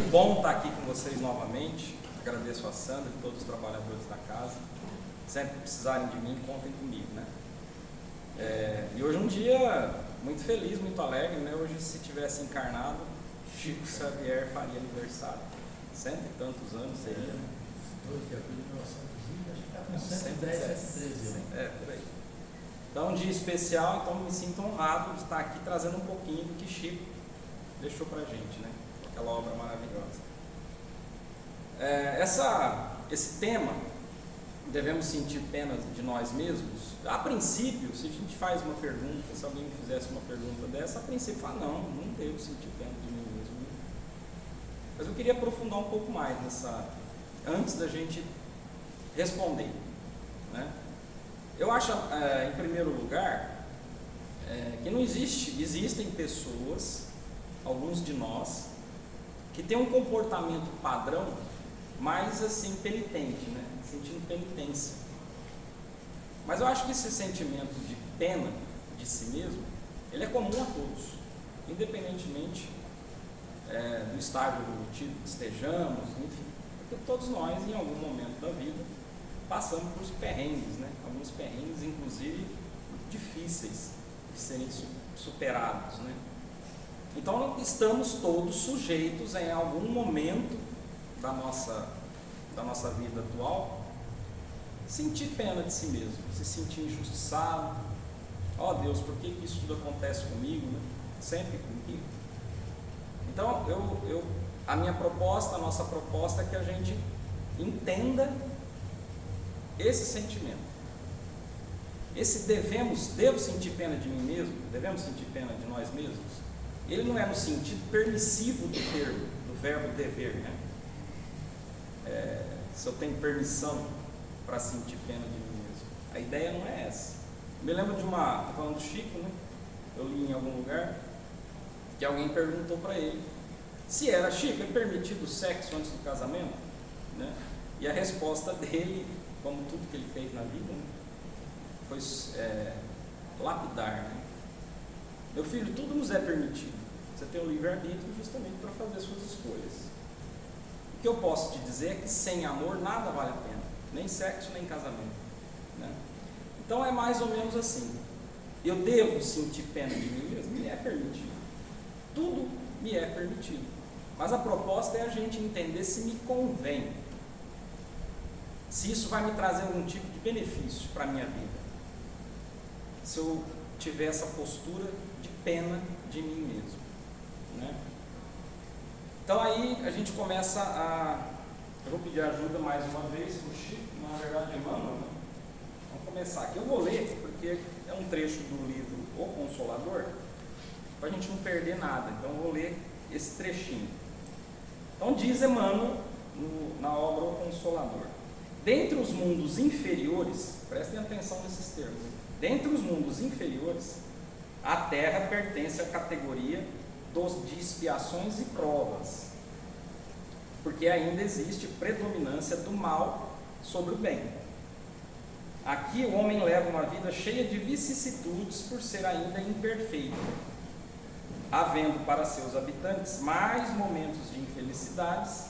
muito bom estar aqui com vocês novamente. Agradeço a Sandra e todos os trabalhadores da casa. Sempre que precisarem de mim, contem comigo, né? E hoje é um dia muito feliz, muito alegre, né? Hoje, se tivesse encarnado, Chico Xavier faria aniversário. Cento e tantos anos seria, né? 2 de abril de 1920, acho que está com 110, 113 anos. Por aí. Então, um dia especial, então me sinto honrado de estar aqui trazendo um pouquinho do que Chico deixou pra gente, né? Aquela obra maravilhosa. Esse tema, devemos sentir pena de nós mesmos? A princípio, se a gente faz uma pergunta, se alguém me fizesse uma pergunta dessa, a princípio fala, não devo sentir pena de mim mesmo. Mas eu queria aprofundar um pouco mais antes da gente responder, né? Eu acho, em primeiro lugar, que existem pessoas, alguns de nós, que têm um comportamento padrão mais assim penitente, né? Sentindo penitência. Mas eu acho que esse sentimento de pena de si mesmo, ele é comum a todos, independentemente do estágio evolutivo que estejamos, enfim, porque todos nós, em algum momento da vida, passamos por perrengues, né? Alguns perrengues, inclusive, difíceis de serem superados, né? Então, estamos todos sujeitos, em algum momento da nossa vida atual, sentir pena de si mesmo, se sentir injustiçado. Ó Deus, por que isso tudo acontece comigo, né? Sempre comigo. Então, a nossa proposta é que a gente entenda esse sentimento. Devo sentir pena de mim mesmo? Devemos sentir pena de nós mesmos? Ele não é no sentido permissivo do verbo dever, né? Se eu tenho permissão para sentir pena de mim mesmo. A ideia não é essa. Eu me lembro falando do Chico, né? Eu li em algum lugar que alguém perguntou para ele se era, Chico, é permitido o sexo antes do casamento? Né? E a resposta dele, como tudo que ele fez na vida, né, foi lapidar, né? Meu filho, tudo nos é permitido. Você tem o livre-arbítrio justamente para fazer suas escolhas. O que eu posso te dizer é que sem amor nada vale a pena, nem sexo, nem casamento, né? Então é mais ou menos assim. Eu devo sentir pena de mim mesmo? Me é permitido. Tudo me é permitido. Mas a proposta é a gente entender se me convém, se isso vai me trazer algum tipo de benefício para a minha vida, se eu tiver essa postura de pena de mim mesmo, né? Então aí a gente começa eu vou pedir ajuda mais uma vez para o Chico, na verdade Emmanuel, né? Vamos começar aqui. Eu vou ler, porque é um trecho do livro O Consolador, para a gente não perder nada, então eu vou ler esse trechinho. Então diz Emmanuel na obra O Consolador: dentre os mundos inferiores, prestem atenção nesses termos, dentre os mundos inferiores, a Terra pertence à categoria de expiações e provas, porque ainda existe predominância do mal sobre o bem. Aqui o homem leva uma vida cheia de vicissitudes por ser ainda imperfeito, havendo para seus habitantes mais momentos de infelicidades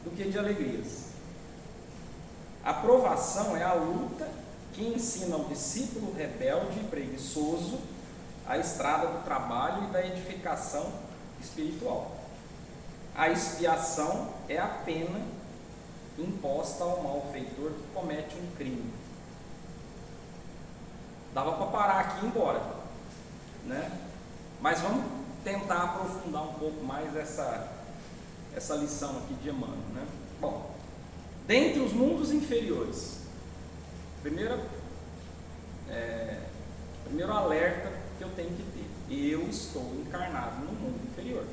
do que de alegrias. A provação é a luta que ensina ao discípulo rebelde e preguiçoso a estrada do trabalho e da edificação espiritual. A expiação é a pena imposta ao malfeitor que comete um crime. Dava para parar aqui e ir embora, né? Mas vamos tentar aprofundar um pouco mais essa lição aqui de Emmanuel, né? Bom, dentre os mundos inferiores, primeiro alerta que eu tenho que ter: eu estou encarnado no mundo inferior.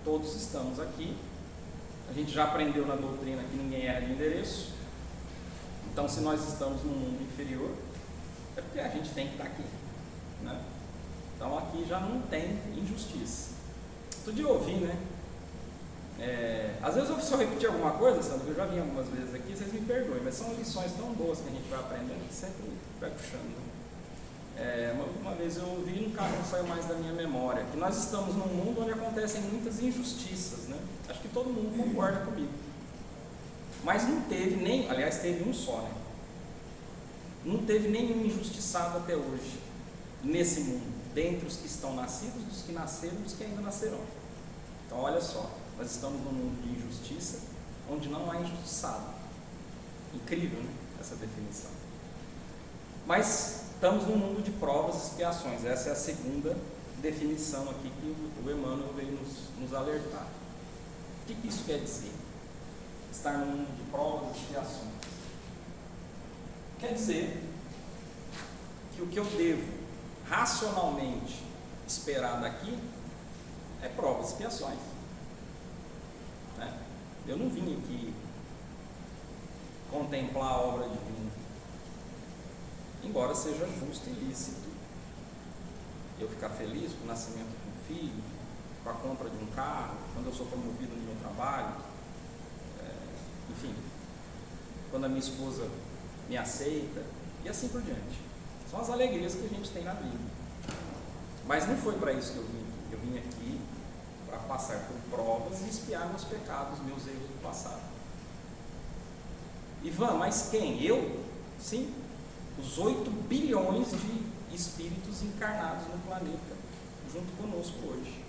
Todos estamos aqui. A gente já aprendeu na doutrina que ninguém erra de endereço. Então, se nós estamos no mundo inferior, é porque a gente tem que estar aqui, né? Então aqui já não tem injustiça. Tudo de ouvir, né? Às vezes se eu repetir alguma coisa, Sandra, eu já vim algumas vezes aqui, vocês me perdoem, mas são lições tão boas que a gente vai aprendendo que sempre vai puxando, né? Uma vez eu ouvi, no caso não saiu mais da minha memória, que nós estamos num mundo onde acontecem muitas injustiças, né? Acho que todo mundo concorda comigo. Mas não teve nem, aliás, teve um só, né? Não teve nenhum injustiçado até hoje, nesse mundo, dentre os que estão nascidos, dos que nasceram e dos que ainda nascerão. Então, olha só, nós estamos num mundo de injustiça, onde não há injustiçado. Incrível, né? Essa definição. Mas estamos num mundo de provas e expiações. Essa é a segunda definição aqui que o Emmanuel veio nos alertar. O que isso quer dizer? Estar num mundo de provas e expiações. Quer dizer que o que eu devo racionalmente esperar daqui é provas e expiações. Né? Eu não vim aqui contemplar a obra divina, embora seja justo e lícito eu ficar feliz com o nascimento de um filho, com a compra de um carro, quando eu sou promovido no meu trabalho, enfim, quando a minha esposa me aceita, e assim por diante. São as alegrias que a gente tem na vida. Mas não foi para isso que eu vim aqui. Eu vim aqui para passar por provas e expiar meus pecados, meus erros do passado. Ivan, mas quem? Eu? Sim. Os 8 bilhões de espíritos encarnados no planeta, junto conosco hoje.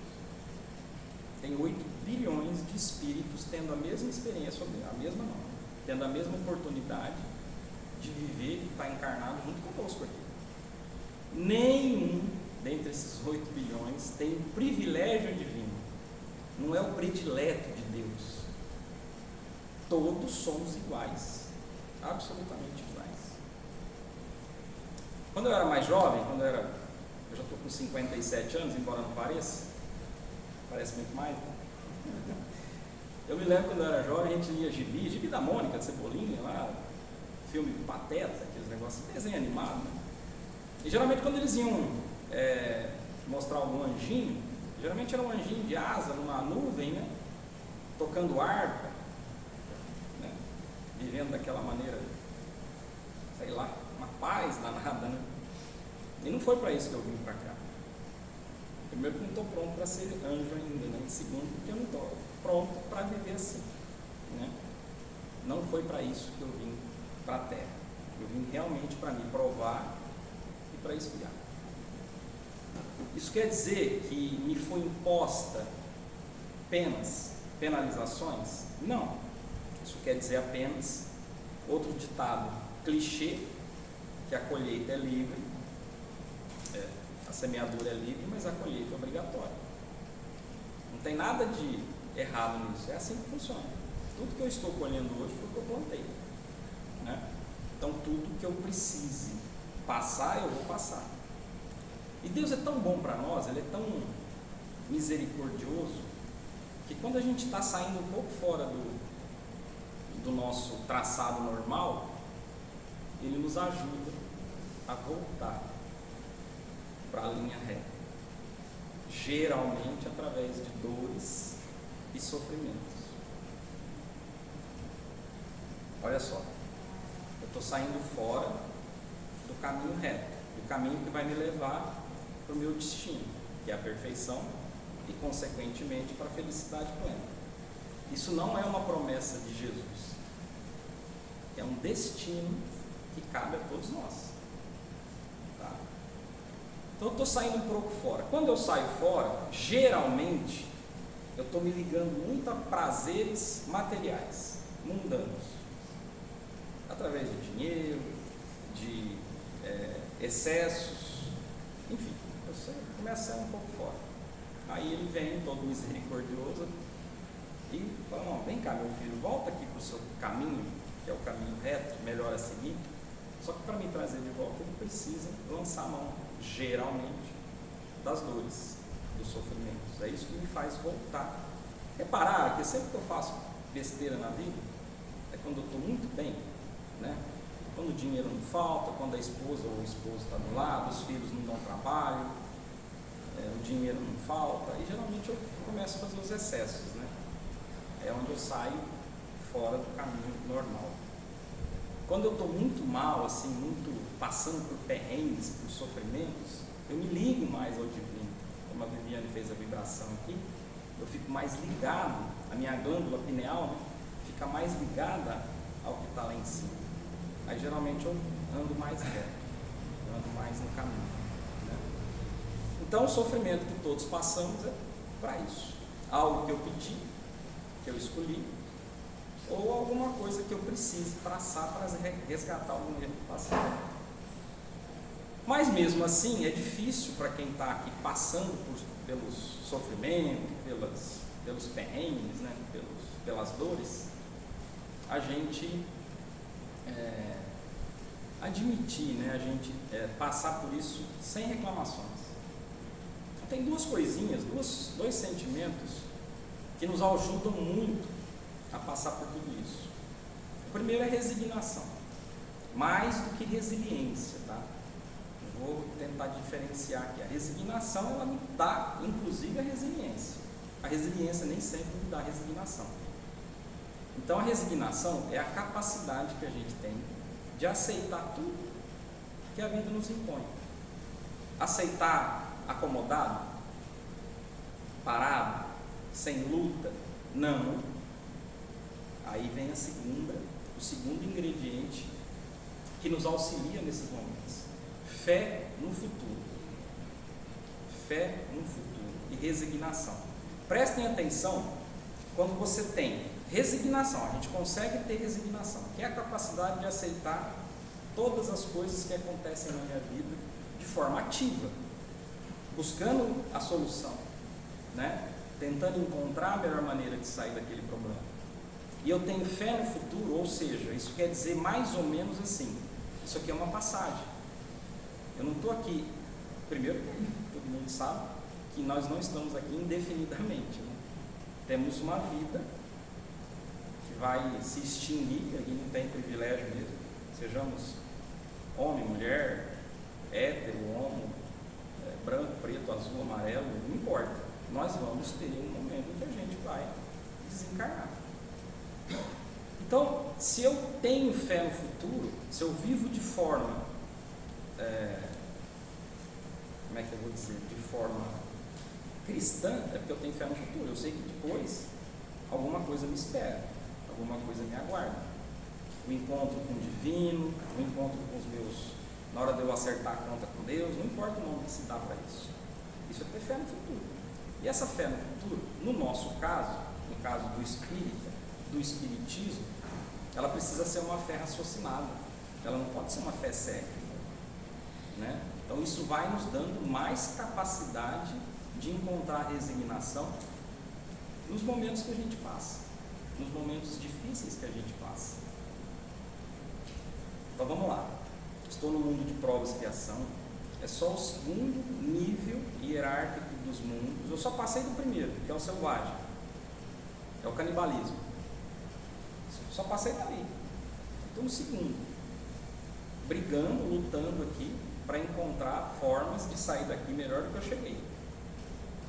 Tem 8 bilhões de espíritos tendo a mesma experiência, a mesma não, tendo a mesma oportunidade de viver e estar encarnado junto conosco aqui. Nenhum dentre esses 8 bilhões tem o privilégio divino. Não é o predileto de Deus. Todos somos iguais. Absolutamente iguais. Quando eu era mais jovem, eu já estou com 57 anos, embora não pareça, parece muito mais, né? Eu me lembro quando eu era jovem, a gente lia gibi da Mônica, de Cebolinha, lá, filme Pateta, aqueles negócios, desenho animado, né? E geralmente quando eles iam mostrar algum anjinho, geralmente era um anjinho de asa, numa nuvem, né? Tocando harpa, né? Vivendo daquela maneira, sei lá, uma paz danada, né? E não foi para isso que eu vim para cá. Primeiro, que não estou pronto para ser anjo ainda, né? E segundo, porque eu não estou pronto para viver assim, né? Não foi para isso que eu vim para a Terra. Eu vim realmente para me provar e para expiar. Isso quer dizer que me foi imposta penas, penalizações? Não. Isso quer dizer apenas outro ditado clichê, que a colheita é livre, a semeadura é livre, mas a colheita é obrigatória. Não tem nada de errado nisso, é assim que funciona. Tudo que eu estou colhendo hoje foi o que eu plantei, né? Então tudo que eu precise passar, eu vou passar. E Deus é tão bom para nós, Ele é tão misericordioso, que quando a gente está saindo um pouco fora do nosso traçado normal, Ele nos ajuda a voltar para a linha reta, geralmente através de dores e sofrimentos. Olha só, eu estou saindo fora do caminho reto, do caminho que vai me levar para o meu destino, que é a perfeição e, consequentemente, para a felicidade plena. Isso não é uma promessa de Jesus, é um destino que cabe a todos nós. Tá? Então eu estou saindo um pouco fora. Quando eu saio fora, geralmente eu estou me ligando muito a prazeres materiais, mundanos, através de dinheiro, de excessos, enfim, você começa a sair um pouco fora. Aí ele vem todo misericordioso e fala: não, vem cá, meu filho, volta aqui para o seu caminho, que é o caminho reto, melhor a seguir. Só que para me trazer de volta, ele precisa lançar a mão, geralmente, das dores, dos sofrimentos. É isso que me faz voltar. Repararam que sempre que eu faço besteira na vida, é quando eu estou muito bem, né? Quando o dinheiro não falta, quando a esposa ou o esposo está do lado, os filhos não dão trabalho, o dinheiro não falta, e geralmente eu começo a fazer os excessos, né? É onde eu saio fora do caminho normal. Quando eu estou muito mal, assim, muito passando por perrengues, por sofrimentos, eu me ligo mais ao divino. Como a Viviane fez a vibração aqui, eu fico mais ligado, a minha glândula pineal, né, fica mais ligada ao que está lá em cima. Aí geralmente eu ando mais reto, eu ando mais no caminho, né? Então o sofrimento que todos passamos é para isso. Algo que eu pedi, que eu escolhi, ou alguma coisa que eu precise passar para resgatar algum erro do passado. Mas mesmo assim é difícil para quem está aqui passando pelos sofrimentos, pelos perrengues, né, pelas dores, a gente admitir, né, a gente passar por isso sem reclamações. Tem duas coisinhas, dois sentimentos que nos ajudam muito a passar por tudo isso. O primeiro é resignação, mais do que resiliência, tá? Eu vou tentar diferenciar aqui. A resignação, ela me dá, inclusive, a resiliência. A resiliência nem sempre me dá a resignação. Então, a resignação é a capacidade que a gente tem de aceitar tudo que a vida nos impõe. Aceitar acomodado, parado, sem luta, não. Aí vem o segundo ingrediente que nos auxilia nesses momentos. Fé no futuro. Fé no futuro e resignação. Prestem atenção quando você tem resignação. A gente consegue ter resignação, que é a capacidade de aceitar todas as coisas que acontecem na minha vida de forma ativa, buscando a solução, né? Tentando encontrar a melhor maneira de sair daquele problema. E eu tenho fé no futuro, ou seja, isso quer dizer mais ou menos assim: isso aqui é uma passagem. Eu não estou aqui, primeiro, todo mundo sabe que nós não estamos aqui indefinidamente, né? Temos uma vida que vai se extinguir, aqui não tem privilégio mesmo, sejamos homem, mulher, hétero, homo, branco, preto, azul, amarelo, não importa, nós vamos ter um momento em que a gente vai desencarnar. Então, se eu tenho fé no futuro, se eu vivo de forma, como é que eu vou dizer, de forma cristã, é porque eu tenho fé no futuro. Eu sei que depois alguma coisa me espera, alguma coisa me aguarda. O encontro com o divino, o encontro com os meus, na hora de eu acertar a conta com Deus, não importa o nome que se dá para isso. Isso é ter fé no futuro. E essa fé no futuro, no nosso caso, no caso do espírita, do espiritismo, ela precisa ser uma fé raciocinada, ela não pode ser uma fé cega, né? Então isso vai nos dando mais capacidade de encontrar resignação nos momentos que a gente passa, nos momentos difíceis que a gente passa. Então vamos lá, estou no mundo de prova e expiação, é só o segundo nível hierárquico dos mundos. Eu só passei do primeiro, que é o selvagem, é o canibalismo. Só passei dali. Estou no segundo, brigando, lutando aqui para encontrar formas de sair daqui melhor do que eu cheguei.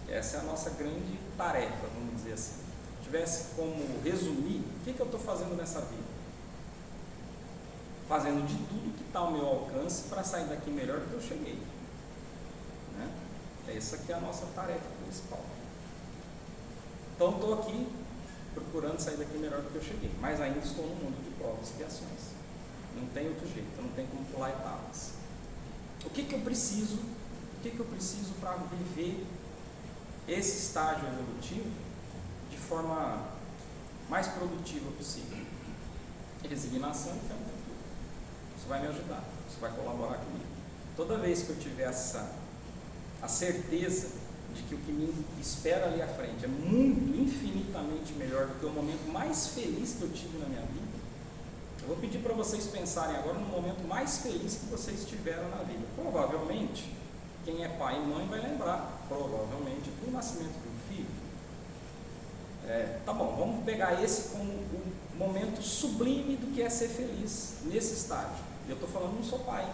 Essa é a nossa grande tarefa, vamos dizer assim. Se tivesse como resumir, o que eu estou fazendo nessa vida? Fazendo de tudo que está ao meu alcance para sair daqui melhor do que eu cheguei, né? Essa aqui é a nossa tarefa principal. Então estou aqui procurando sair daqui melhor do que eu cheguei, mas ainda estou no mundo de provas e expiações. Não tem outro jeito, não tem como pular etapas. O que eu preciso para viver esse estágio evolutivo de forma mais produtiva possível? Resignação e fé no futuro. Isso vai me ajudar, isso vai colaborar comigo. Toda vez que eu tiver a certeza de que o que me espera ali à frente é muito, infinitamente melhor do que o momento mais feliz que eu tive na minha vida, eu vou pedir para vocês pensarem agora no momento mais feliz que vocês tiveram na vida. Provavelmente, quem é pai e mãe vai lembrar, provavelmente, do nascimento do filho. Tá bom, vamos pegar esse como o momento sublime do que é ser feliz nesse estágio. Eu estou falando, não sou pai,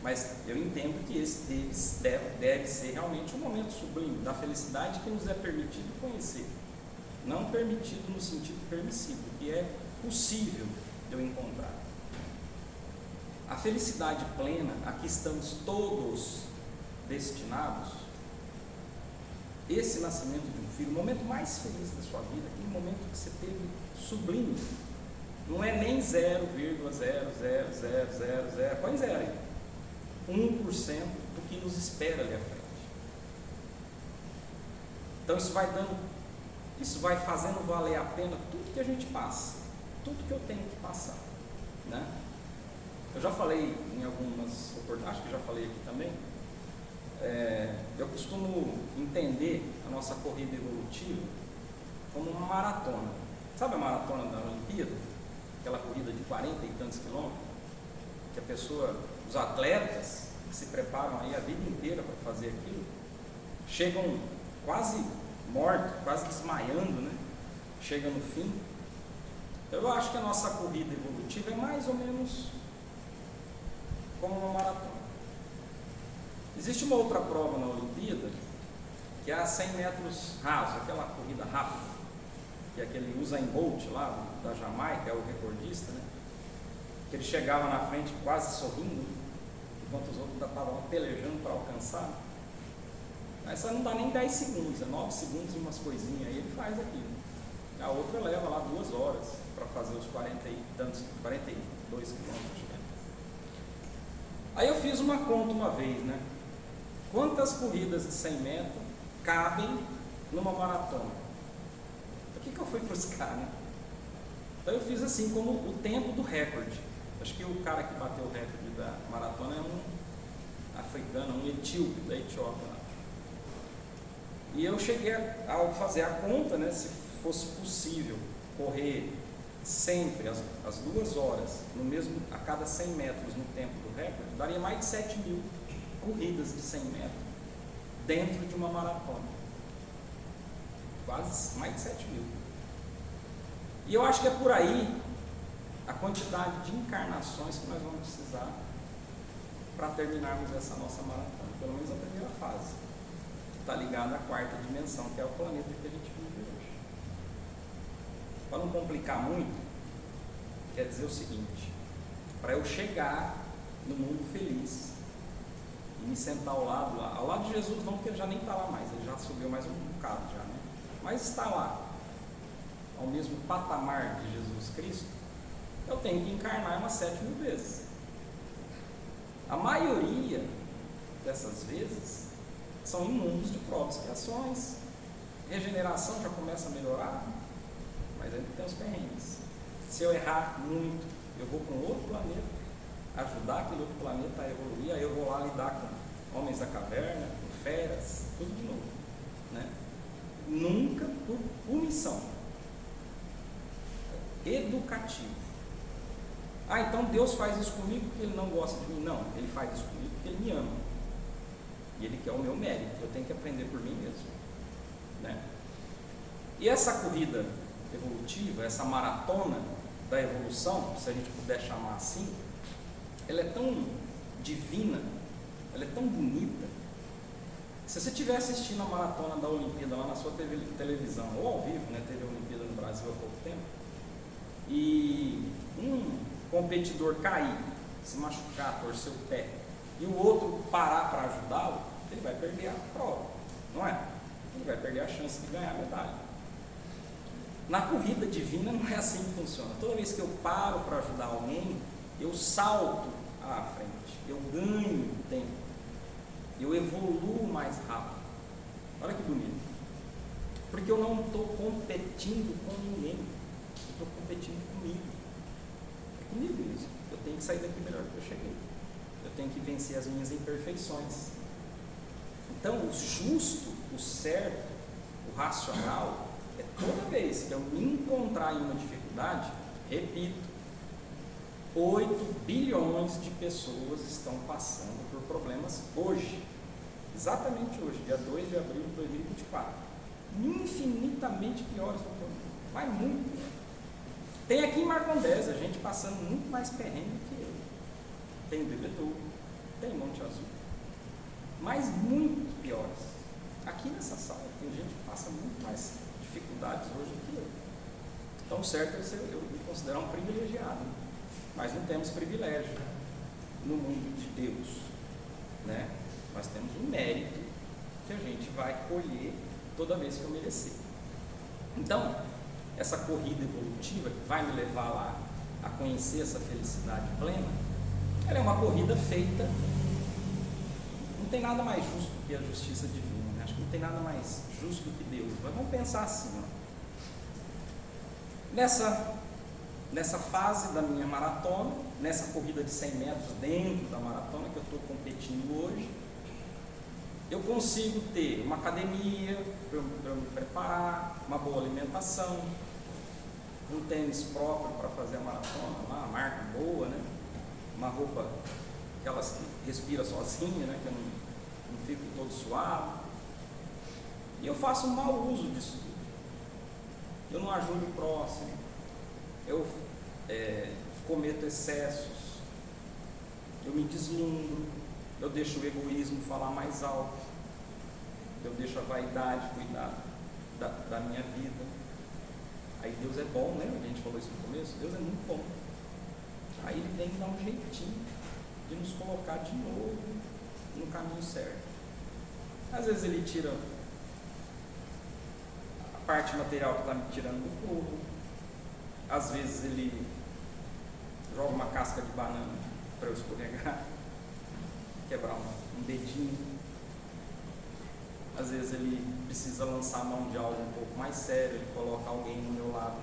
mas eu entendo que esse deve ser realmente um momento sublime da felicidade que nos é permitido conhecer. Não permitido no sentido permissivo, que é possível de eu encontrar. a felicidade plena a que estamos todos destinados, esse nascimento de um filho, o momento mais feliz da sua vida, aquele momento que você teve sublime, não é nem 0,00000, põe zero aí, 1% do que nos espera ali à frente. Então isso vai fazendo valer a pena tudo que a gente passa, tudo que eu tenho que passar, né? Eu já falei em algumas oportunidades, acho que já falei aqui também, eu costumo entender a nossa corrida evolutiva como uma maratona. Sabe a maratona da Olimpíada? Aquela corrida de 40 e tantos quilômetros, que os atletas que se preparam aí a vida inteira para fazer aquilo, chegam quase mortos, quase desmaiando, né? Chega no fim. Eu acho que a nossa corrida evolutiva é mais ou menos como uma maratona. Existe uma outra prova na Olimpíada, que é a 100 metros rasos, aquela corrida rápida, que é aquele Usain Bolt lá, da Jamaica, é o recordista, né? Que ele chegava na frente quase sorrindo, enquanto os outros ainda estavam pelejando para alcançar. Essa não dá nem 10 segundos, é 9 segundos e umas coisinhas, aí ele faz aquilo. A outra leva lá 2 horas para fazer os 42 quilômetros. Aí eu fiz uma conta uma vez, né? Quantas corridas de 100 metros cabem numa maratona? O que eu fui buscar, né? Então eu fiz assim, como o tempo do recorde. Acho que o cara que bateu o recorde da maratona é um africano, um etíope da Etiópia. E eu cheguei a fazer a conta, né? Se fosse possível correr sempre as 2 horas, a cada 100 metros no tempo do recorde, daria mais de 7 mil corridas de 100 metros dentro de uma maratona. Quase mais de 7 mil. E eu acho que é por aí a quantidade de encarnações que nós vamos precisar para terminarmos essa nossa maratona, pelo menos a primeira fase, que está ligada à 4ª dimensão, que é o planeta que a gente vive hoje. Para não complicar muito, quer dizer o seguinte: para eu chegar no mundo feliz e me sentar ao lado de Jesus, não, porque ele já nem está lá mais, ele já subiu mais um bocado já, né? Mas está lá, ao mesmo patamar de Jesus Cristo, eu tenho que encarnar umas 7.000 vezes. A maioria dessas vezes são em mundos de provas e expiações. Regeneração já começa a melhorar, mas ainda tem os perrengues. Se eu errar muito, eu vou para um outro planeta, ajudar aquele outro planeta a evoluir, aí eu vou lá lidar com homens da caverna, com feras, tudo de novo, né? Nunca por punição. Educativo. Então Deus faz isso comigo porque Ele não gosta de mim? Não, Ele faz isso comigo porque Ele me ama. E Ele quer o meu mérito, eu tenho que aprender por mim mesmo, né? E essa corrida evolutiva, essa maratona da evolução, se a gente puder chamar assim, ela é tão divina, ela é tão bonita. Se você estiver assistindo a maratona da Olimpíada lá na sua televisão, ou ao vivo, né, teve a Olimpíada no Brasil há pouco tempo, e um competidor cair, se machucar, torcer o pé, e o outro parar para ajudá-lo, ele vai perder a prova, não é? Ele vai perder a chance de ganhar a medalha. Na corrida divina não é assim que funciona. Toda vez que eu paro para ajudar alguém, eu salto à frente, eu ganho tempo, eu evoluo mais rápido. Olha que bonito. Porque eu não estou competindo com ninguém, eu estou competindo comigo. É comigo isso. Eu tenho que sair daqui melhor do que eu cheguei. Eu tenho que vencer as minhas imperfeições. Então, o justo, o certo, o racional, é toda vez que eu me encontrar em uma dificuldade, repito, 8 bilhões de pessoas estão passando por problemas hoje, exatamente hoje, dia 2 de abril de 2024, infinitamente piores do que eu, mas muito pior. Tem aqui em Marcondes a gente passando muito mais perrengue que eu, tem Bebedouro, tem Monte Azul, mas muito piores. Aqui nessa sala tem gente que passa muito mais dificuldades hoje do que eu. Então, certo, eu me considero um privilegiado, mas não temos privilégio. no mundo de Deus, né? Nós temos um mérito que a gente vai colher toda vez que eu merecer. Então, essa corrida evolutiva que vai me levar lá a conhecer essa felicidade plena, ela é uma corrida feita, não tem nada mais justo que a justiça divina, né? Acho que não tem nada mais justo que Deus, mas vamos pensar assim, ó. Nessa fase da minha maratona, nessa corrida de 100 metros dentro da maratona que eu estou competindo hoje, eu consigo ter uma academia para eu me preparar, uma boa alimentação, um tênis próprio para fazer a maratona, uma marca boa, né? Uma roupa, aquelas que respira sozinha, né? Que eu não fico todo suado. E eu faço um mau uso disso tudo. Eu não ajudo o próximo, eu cometo excessos, eu me deslumbro, eu deixo o egoísmo falar mais alto, eu deixo a vaidade cuidar da minha vida. Aí Deus é bom, né? A gente falou isso no começo, Deus é muito bom. Aí Ele vem dar um jeitinho de nos colocar de novo no caminho certo. Às vezes Ele tira a parte material que está me tirando do corpo, às vezes Ele joga uma casca de banana para eu escorregar, quebrar um dedinho. Às vezes Ele precisa lançar a mão de algo um pouco mais sério, Ele coloca alguém no meu lado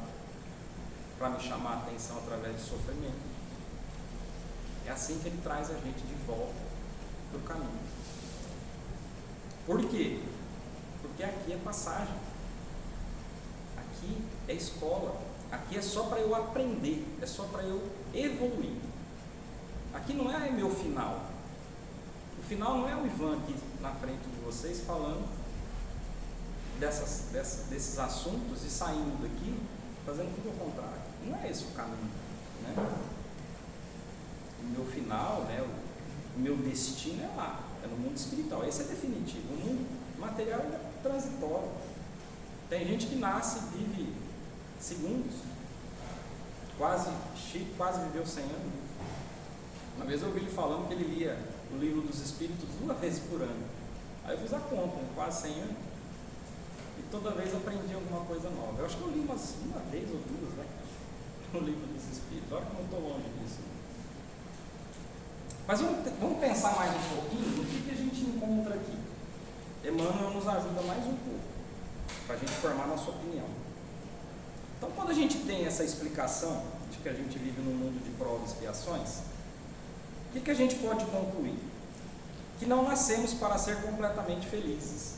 para me chamar a atenção através de sofrimento. É assim que Ele traz a gente de volta para o caminho. Por quê? Porque aqui é passagem, aqui é escola, aqui é só para eu aprender, é só para eu evoluir. Aqui não é meu final. O final não é o Ivan aqui na frente de vocês falando desses assuntos e saindo daqui fazendo tudo ao contrário. Não é esse o caminho, né? O meu final, né, o meu destino é lá, é no mundo espiritual. Esse é definitivo. O mundo material é transitório. Tem gente que nasce e vive segundos. Chico quase viveu 100 anos. Uma vez eu ouvi ele falando que ele lia o livro dos Espíritos 2 vezes por ano. Aí eu fiz a conta, né? Quase 100 anos. E toda vez aprendi alguma coisa nova. Eu acho que eu li uma vez ou duas, né? O livro dos Espíritos. Olha que eu não estou longe disso. Mas vamos pensar mais um pouquinho no que a gente encontra aqui. Emmanuel nos ajuda mais um pouco, para a gente formar nossa opinião. Então, quando a gente tem essa explicação de que a gente vive num mundo de provas e expiações, o que a gente pode concluir? Que não nascemos para ser completamente felizes.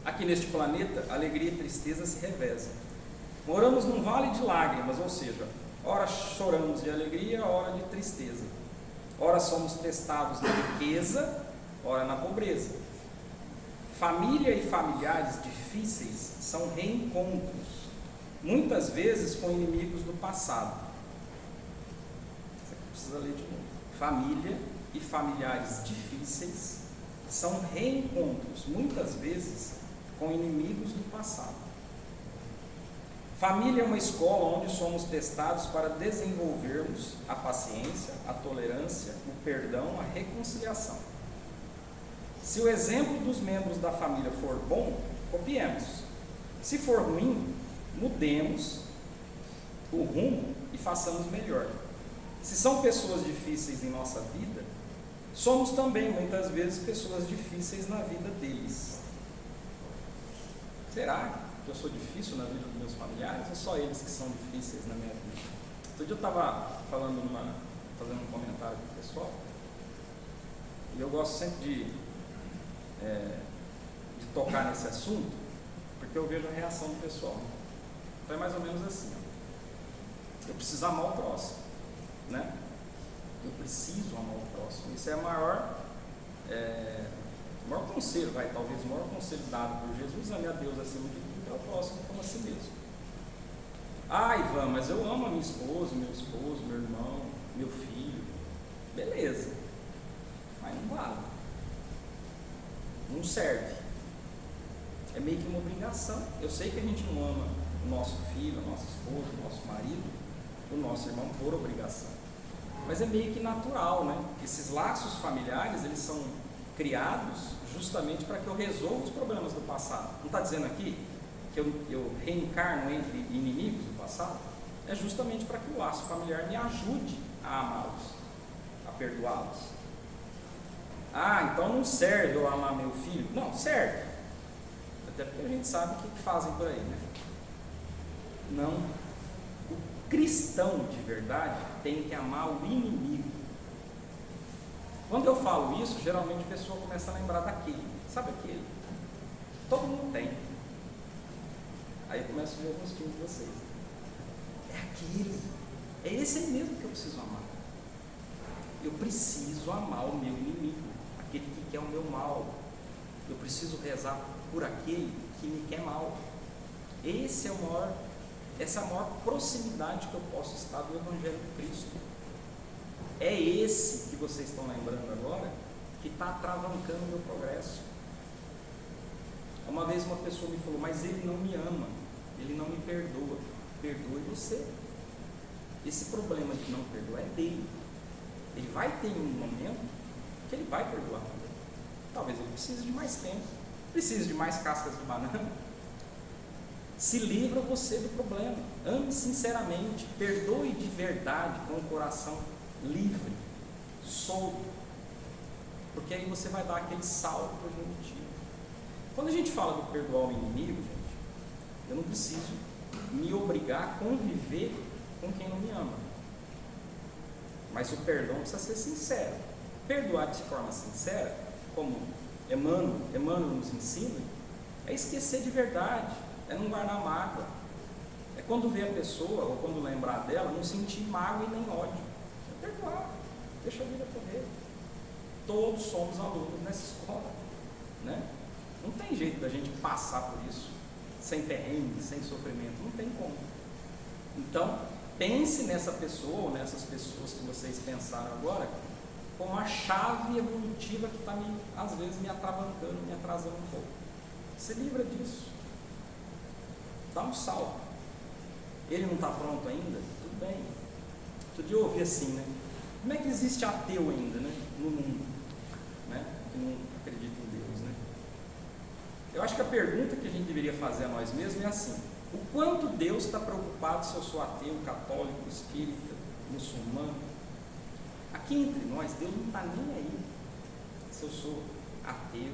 Aqui neste planeta, alegria e tristeza se revezam. Moramos num vale de lágrimas, ou seja, ora choramos de alegria, ora de tristeza. Ora somos testados na riqueza, ora na pobreza. Família e familiares difíceis são reencontros, muitas vezes com inimigos do passado. Isso aqui precisa ler de novo. Família e familiares difíceis são reencontros, muitas vezes com inimigos do passado. Família é uma escola onde somos testados para desenvolvermos a paciência, a tolerância, o perdão, a reconciliação. Se o exemplo dos membros da família for bom, copiemos. Se for ruim, mudemos o rumo e façamos melhor. Se são pessoas difíceis em nossa vida, somos também muitas vezes pessoas difíceis na vida deles. Será que eu sou difícil na vida dos meus familiares ou só eles que são difíceis na minha vida? Outro dia eu estava fazendo um comentário com o pessoal e eu gosto sempre de tocar nesse assunto porque eu vejo a reação do pessoal. Então é mais ou menos assim, eu preciso amar o próximo, né? Eu preciso amar o próximo. Isso é o maior conselho, talvez o maior conselho dado por Jesus: ame a Deus acima de tudo e ao próximo como a si mesmo. Ah, Ivan, mas eu amo a minha esposa, meu esposo, meu irmão, meu filho. Beleza, mas não vale, não serve. É meio que uma obrigação. Eu sei que a gente não ama o nosso filho, a nossa esposa, o nosso marido, o nosso irmão por obrigação. mas é meio que natural, né? Esses laços familiares, eles são criados justamente para que eu resolva os problemas do passado. Não está dizendo aqui que eu reencarno entre inimigos do passado? É justamente para que o laço familiar me ajude a amá-los, a perdoá-los. Ah, então não serve eu amar meu filho? Não, serve. Até porque a gente sabe o que fazem por aí, né? Não. O cristão de verdade tem que amar o inimigo. Quando eu falo isso, geralmente a pessoa começa a lembrar daquele. Sabe aquele? Todo mundo tem. Aí eu começo a ver o rostinho de vocês. É aquele. É esse aí mesmo que eu preciso amar. Eu preciso amar o meu inimigo, aquele que quer o meu mal. Eu preciso rezar por aquele que me quer mal. Essa é a maior proximidade que eu posso estar do Evangelho de Cristo. É esse que vocês estão lembrando agora que está atravancando o meu progresso. Uma vez uma pessoa me falou, mas ele não me ama, ele não me perdoa. Perdoe você. Esse problema de não perdoar é dele. Ele vai ter um momento que ele vai perdoar também. Talvez ele precise de mais tempo, precise de mais cascas de banana. Se livra você do problema. Ame sinceramente, perdoe de verdade, com o coração livre, solto. Porque aí você vai dar aquele salto evolutivo. Quando a gente fala do perdoar o inimigo, gente, eu não preciso me obrigar a conviver com quem não me ama. Mas o perdão precisa ser sincero. Perdoar de forma sincera, como Emmanuel nos ensina, é esquecer de verdade, é não guardar mágoa. É quando ver a pessoa, ou quando lembrar dela, não sentir mágoa e nem ódio. É perdoar, deixa a vida correr. Todos somos alunos nessa escola, né? Não tem jeito da gente passar por isso sem perrengue, sem sofrimento, não tem como. Então, pense nessa pessoa, ou nessas pessoas que vocês pensaram agora, como a chave evolutiva que está, às vezes, me atravancando, me atrasando um pouco. Se livra disso. Dá um salto. Ele não está pronto ainda? Tudo bem. Outro dia eu ouvi assim, né? Como é que existe ateu ainda, né? No mundo, né? Que não acredita em Deus, né? Eu acho que a pergunta que a gente deveria fazer a nós mesmos é assim: o quanto Deus está preocupado se eu sou ateu, católico, espírita, muçulmano? Aqui entre nós, Deus não está nem aí se eu sou ateu,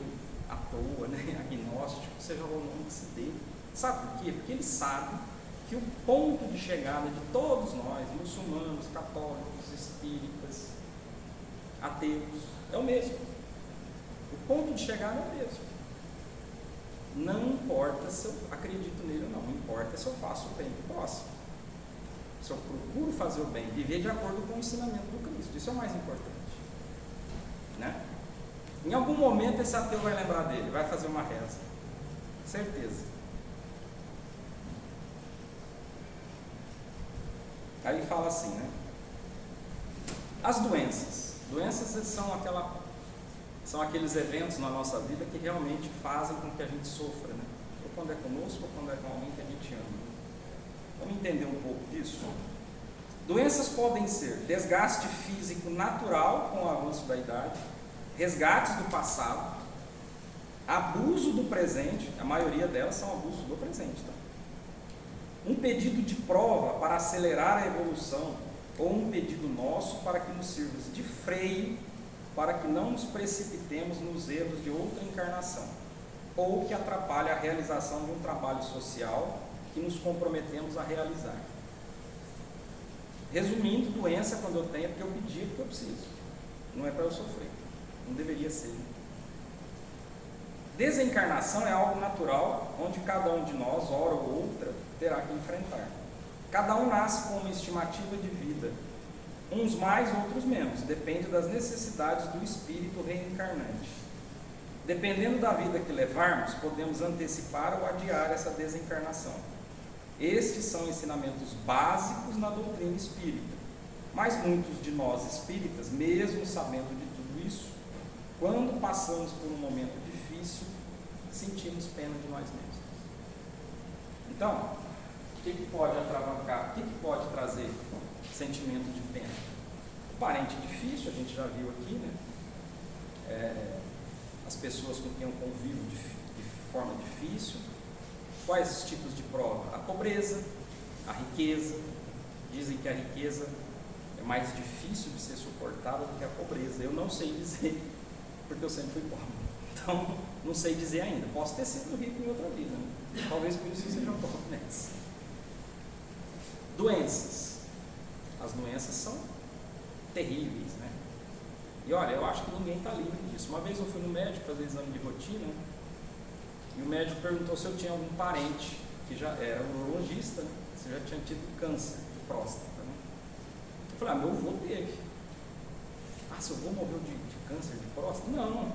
à toa, né? Agnóstico, seja o nome que se dê. Sabe por quê? Porque Ele sabe que o ponto de chegada de todos nós, muçulmanos, católicos, espíritas, ateus, é o mesmo. O ponto de chegada é o mesmo. Não importa se eu acredito nele ou não, importa se eu faço o bem para o próximo. Se eu procuro fazer o bem, viver de acordo com o ensinamento do Cristo, isso é o mais importante, né? Em algum momento esse ateu vai lembrar dele, vai fazer uma reza, certeza. Aí ele fala assim, né? As doenças são aqueles eventos na nossa vida que realmente fazem com que a gente sofra, né? Ou quando é conosco, ou quando é com alguém que a gente ama. Vamos entender um pouco disso? Doenças podem ser desgaste físico natural com o avanço da idade, resgates do passado, abuso do presente, a maioria delas são abusos do presente, tá? Um pedido de prova para acelerar a evolução, ou um pedido nosso para que nos sirva de freio, para que não nos precipitemos nos erros de outra encarnação, ou que atrapalhe a realização de um trabalho social que nos comprometemos a realizar. Resumindo, doença quando eu tenho é porque eu pedi, é porque eu preciso, não é para eu sofrer, não deveria ser. Desencarnação é algo natural, onde cada um de nós, hora ou outra, terá que enfrentar. Cada um nasce com uma estimativa de vida, uns mais, outros menos, depende das necessidades do espírito reencarnante. Dependendo da vida que levarmos, podemos antecipar ou adiar essa desencarnação. Estes são ensinamentos básicos na doutrina espírita, mas muitos de nós espíritas, mesmo sabendo de tudo isso, quando passamos por um momento difícil, sentimos pena de nós mesmos. Então, o que pode atravancar? O que pode trazer sentimento de pena? Parente difícil, a gente já viu aqui, né? As pessoas com quem eu convivo de forma difícil. Quais os tipos de prova? A pobreza, a riqueza. Dizem que a riqueza é mais difícil de ser suportada do que a pobreza. Eu não sei dizer, porque eu sempre fui pobre. Então, não sei dizer ainda. Posso ter sido rico em outra vida, né? Talvez por isso eu seja pobre nessa. Doenças. As doenças são terríveis, né? E olha, eu acho que ninguém está livre disso. Uma vez eu fui no médico fazer exame de rotina, e o médico perguntou se eu tinha algum parente que já era um urologista, né? Se já tinha tido câncer de próstata, né? Eu falei, meu avô teve. Seu avô morreu de câncer de próstata? Não.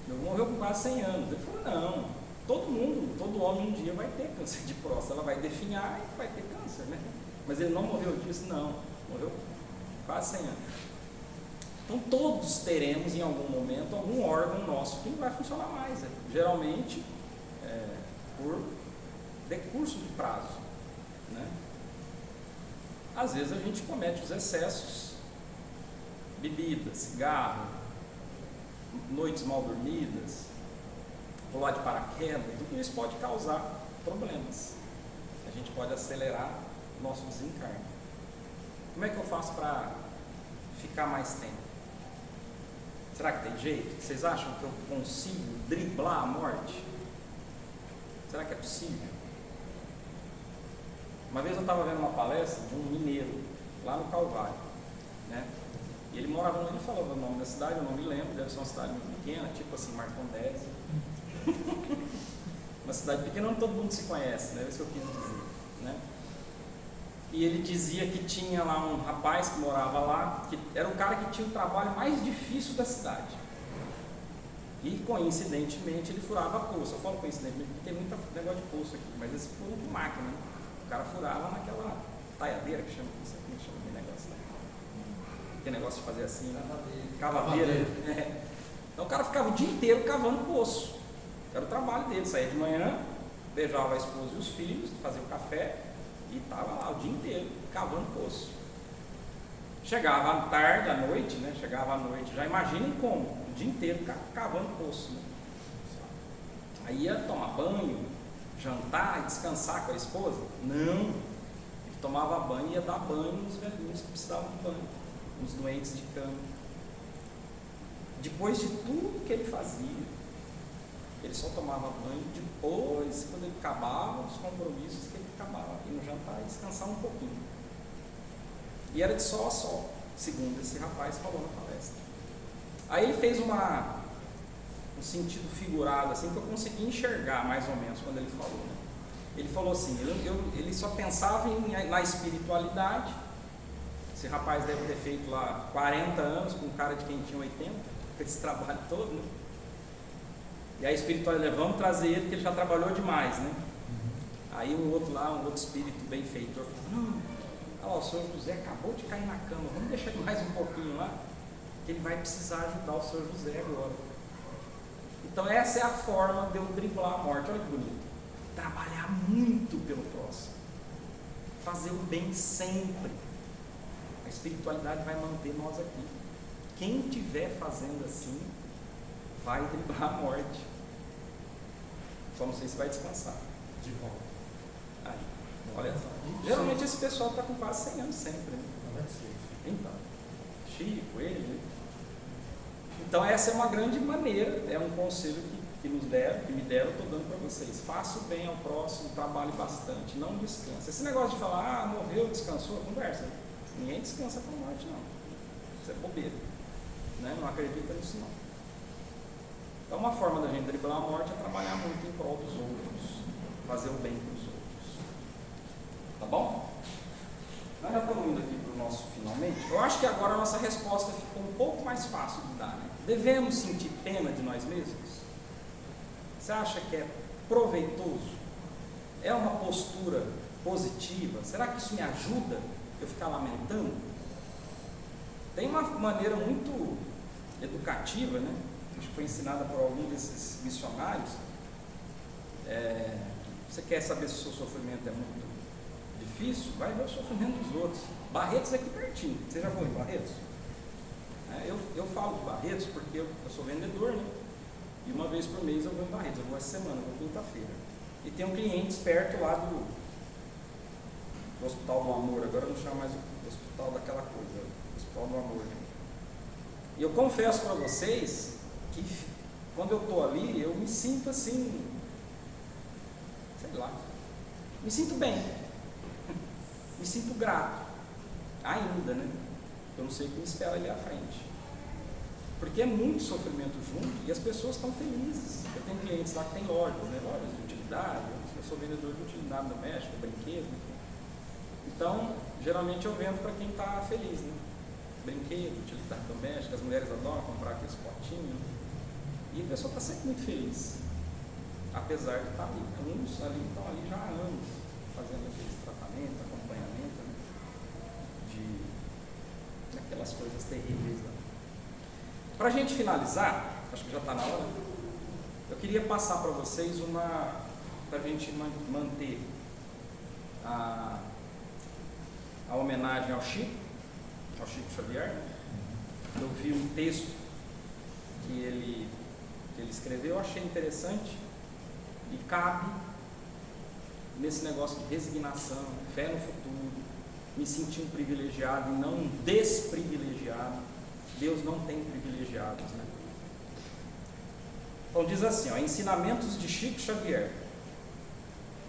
Meu avô morreu com quase 100 anos. Ele falou, não, todo homem um dia vai ter câncer de próstata. Ela vai definhar e vai ter câncer, né? Mas ele não morreu disso? Não. Morreu com quase 100 anos. Então todos teremos em algum momento algum órgão nosso que não vai funcionar mais, geralmente por decurso de prazo, né? Às vezes a gente comete os excessos, bebida, cigarro, noites mal dormidas, pular de paraquedas, tudo isso pode causar problemas. A gente pode acelerar o nosso desencarne. Como é que eu faço para ficar mais tempo? Será que tem jeito? Vocês acham que eu consigo driblar a morte? Será que é possível? Uma vez eu estava vendo uma palestra de um mineiro, lá no Calvário, né? E ele morava, ele falava o nome da cidade, eu não me lembro, deve ser uma cidade muito pequena, tipo assim, Marcondese. Uma cidade pequena onde todo mundo se conhece, né? É isso que eu quis dizer, né? E ele dizia que tinha lá um rapaz que morava lá, que era o cara que tinha o trabalho mais difícil da cidade. E coincidentemente ele furava poço. Eu falo coincidentemente porque tem muito negócio de poço aqui, mas esse furo de máquina, né? O cara furava naquela taiadeira que chama, não sei como é que chama aquele negócio, né? Aquele negócio de fazer assim, cavadeira. Então o cara ficava o dia inteiro cavando poço. Era o trabalho dele, saía de manhã, beijava a esposa e os filhos, fazia o café e estava lá o dia inteiro cavando poço. Chegava à tarde, à noite, né? Chegava à noite, já imaginem como, o dia inteiro cavando poço, né? Aí ia tomar banho, jantar e descansar com a esposa? Não, ele tomava banho e ia dar banho nos velhinhos que precisavam de banho, nos doentes de cama. Depois de tudo que ele fazia, ele só tomava banho depois, quando ele acabava os compromissos que ele acabava, ir no jantar e descansar um pouquinho. E era de sol a sol, segundo esse rapaz falou na palestra. Aí ele fez um sentido figurado, assim, que eu consegui enxergar mais ou menos quando ele falou, né? Ele falou assim, ele só pensava na espiritualidade. Esse rapaz deve ter feito lá 40 anos com cara de quem tinha 80, com esse trabalho todo, né? E a espiritualidade, vamos trazer ele, porque ele já trabalhou demais, né? Aí um outro espírito benfeitor falou, não, o senhor José acabou de cair na cama, vamos deixar ele mais um pouquinho lá, que ele vai precisar ajudar o senhor José agora. Então essa é a forma de eu driblar a morte. Olha que bonito. Trabalhar muito pelo próximo. Fazer o bem sempre. A espiritualidade vai manter nós aqui. Quem estiver fazendo assim, vai driblar a morte. Só não sei se vai descansar. De volta. Aí, olha só. Geralmente esse pessoal está com quase 100 anos sempre, né? 96. Então, Chico, ele. Então essa é uma grande maneira, é um conselho que me deram, eu estou dando para vocês. Faça o bem ao próximo, trabalhe bastante, não descanse. Esse negócio de falar, morreu, descansou, conversa. Ninguém descansa com a morte, não. Isso é bobeira. Né? Não acredita nisso, não. Então uma forma da gente driblar a morte é trabalhar muito em prol dos outros, fazer o bem para os outros. Tá bom? Nós já estamos indo aqui para o nosso finalmente. Eu acho que agora a nossa resposta ficou um pouco mais fácil de dar, né? Devemos sentir pena de nós mesmos? Você acha que é proveitoso? É uma postura positiva? Será que isso me ajuda eu ficar lamentando? Tem uma maneira muito educativa, né? Acho que foi ensinada por algum desses missionários. Você quer saber se o seu sofrimento é muito difícil, vai ver o sofrimento dos outros. Barretos é aqui pertinho. Você já foi em Barretos? Eu falo de Barretos porque eu sou vendedor, né? E uma vez por mês eu vou em Barretos. Eu vou essa semana, eu vou quinta-feira. E tem um cliente perto lá do Hospital do Amor. Agora não chama mais o Hospital daquela coisa, o Hospital do Amor. Né? E eu confesso para vocês que quando eu estou ali, eu me sinto assim, sei lá, me sinto bem, me sinto grato, ainda, né? Eu não sei o que me espera ali à frente, porque é muito sofrimento junto e as pessoas estão felizes. Eu tenho clientes lá que tem lojas, né? Lojas de utilidade, eu sou vendedor de utilidade doméstica, brinquedo. Então, geralmente eu vendo para quem está feliz, né? Brinquedo, utilidade doméstica, as mulheres adoram comprar aqueles potinhos. E a pessoa está sempre muito feliz, apesar de estar ali. Uns ali estão ali já há anos, fazendo aquele tratamento, acompanhamento, né? Daquelas coisas terríveis lá. Para a gente finalizar, acho que já está na hora, eu queria passar para vocês para a gente manter a homenagem ao Chico Xavier. Eu vi um texto que ele escreveu, eu achei interessante e cabe nesse negócio de resignação, fé no futuro, me sentir um privilegiado e não um desprivilegiado. Deus não tem privilegiados, né? Então diz assim, ensinamentos de Chico Xavier.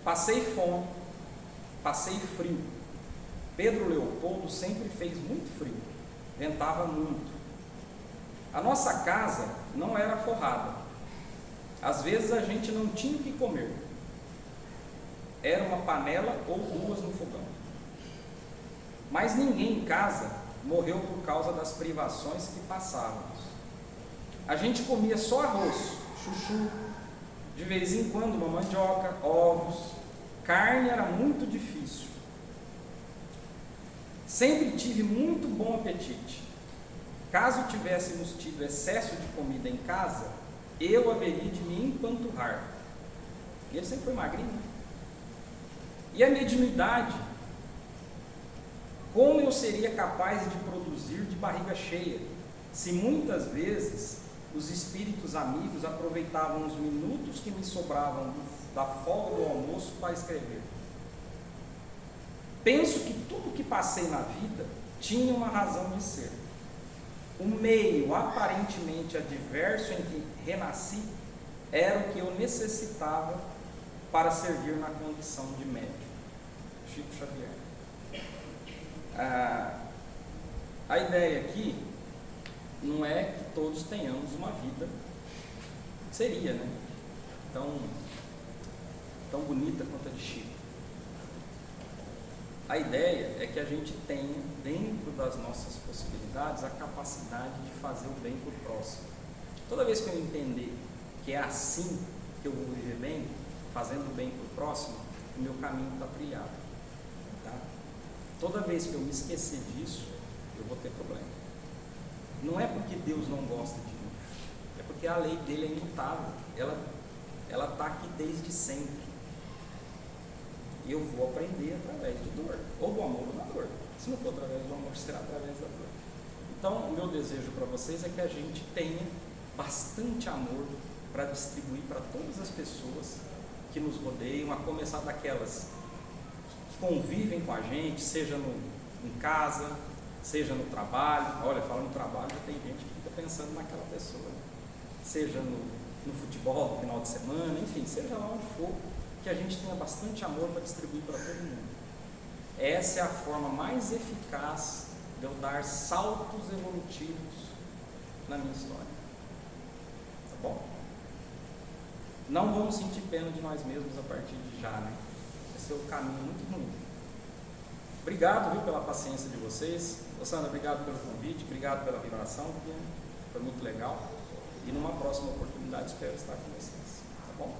Passei fome, passei frio. Pedro Leopoldo sempre fez muito frio, ventava muito. A nossa casa não era forrada. Às vezes a gente não tinha o que comer. Era uma panela ou duas no fogão. Mas ninguém em casa morreu por causa das privações que passávamos. A gente comia só arroz, chuchu, de vez em quando uma mandioca, ovos. Carne era muito difícil. Sempre tive muito bom apetite. Caso tivéssemos tido excesso de comida em casa, eu haveria de me empanturrar. E ele sempre foi magrinho. E a mediunidade, como eu seria capaz de produzir de barriga cheia, se muitas vezes os espíritos amigos aproveitavam os minutos que me sobravam da folga do almoço para escrever? Penso que tudo que passei na vida tinha uma razão de ser. O meio aparentemente adverso em que renasci era o que eu necessitava para servir na condição de médium. Chico Xavier. A ideia aqui não é que todos tenhamos uma vida, seria, né? Tão bonita quanto a de Chico. A ideia é que a gente tenha, dentro das nossas possibilidades, a capacidade de fazer o bem para o próximo. Toda vez que eu entender que é assim que eu vou viver bem, fazendo o bem para o próximo, o meu caminho está trilhado. Tá? Toda vez que eu me esquecer disso, eu vou ter problema. Não é porque Deus não gosta de mim, é porque a lei dele é imutável. Ela está aqui desde sempre. E eu vou aprender através de dor, ou do amor ou da dor. Se não for através do amor, será através da dor. Então, o meu desejo para vocês é que a gente tenha bastante amor para distribuir para todas as pessoas que nos rodeiam, a começar daquelas que convivem com a gente, seja em casa, seja no trabalho. Olha, falando no trabalho, tem gente que fica pensando naquela pessoa. Seja no futebol, no final de semana, enfim, seja lá onde for, que a gente tenha bastante amor para distribuir para todo mundo. Essa é a forma mais eficaz de eu dar saltos evolutivos na minha história. Tá bom? Não vamos sentir pena de nós mesmos a partir de já, né? Esse é o caminho muito ruim. Obrigado, viu, pela paciência de vocês. Ô Sandra, obrigado pelo convite, obrigado pela vibração, foi muito legal. E numa próxima oportunidade espero estar com vocês. Tá bom?